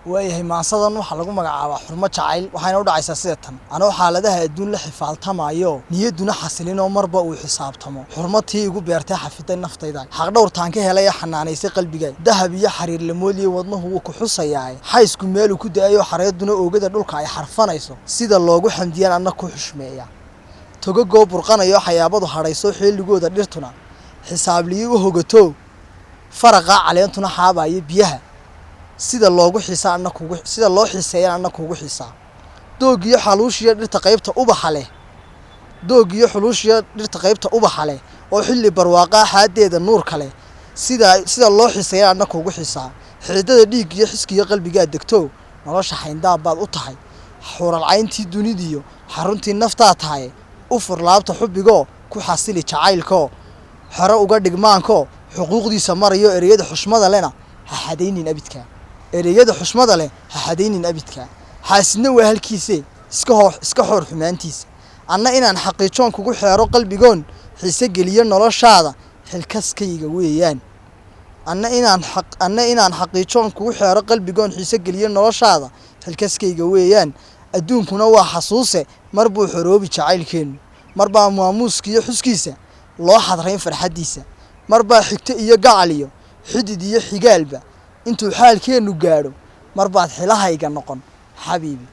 waayahay maansadan waxa lagu magacaabaa xurmo jacayl waxayna u dhacaysaa sida tan anoo xaaladaha adduun la xifaaltamayo niyaduna xasilin oo marba uu xisaabtamo xurmatii igu beertay xafiday naftayda xaq dhowrtaan ka helay xanaanaysay qalbiga dahab iyo xariir la moodiyay wadnuhu uu ku xusayaay xaysku meel ku daayo xareeduna oogada dhulka ay xarfanayso sida loogu xamdiyaan anna ku xushmeeya togo burqanayo xayaabadu hadhayso xilligooda dhirtuna xisaabliyi u hogato faraqa caleentuna xaabayo biyaha sida loogu xiisaa anna kugu sida loo xiiseeyay anna kugu xiisaa doogiyo xaluushiya dhirta qaybta ubaxa leh doogiyo xaluushiya dhirta qaybta ubaxa leh oo xilli barwaaqa xaadeeda nuur kale sida loo xiiseeyay anna kugu xiisaa xididada dhiig iyo xiskiyo qalbiga degto nolosha xayndaa baad u tahay xural cayntii dunidiyo xaruntii naftaa tahay u furlaabta xubbigo ku xasili jacaylko xaro uga dhigmaanko xuquuqdiisa marayo ereyada xushmada lena ha xadaynin abidka ereyada xushmada leh ha xadaynin abidka xaasidna waa halkiisa iska hor xumaantiisa anna inaan xaqiijoon kugu xeero qalbigoon xiise geliyo noloshaada xilkaskayga weeyaan anna inaan xaqiijoon kugu xeero qalbigoon xiise geliyo noloshaada xilkaskayga weeyaan adduunkuna waa xasuuse mar buu xoroobi jacaylkeenu mar baa maamuuskiyo xuskiisa loo xadrayn farxadiisa mar baa xigto iyo gacal iyo xidid iyo xigaalba intuu xaalkeenu gaadho mar baad xilahayga noqon xabiibi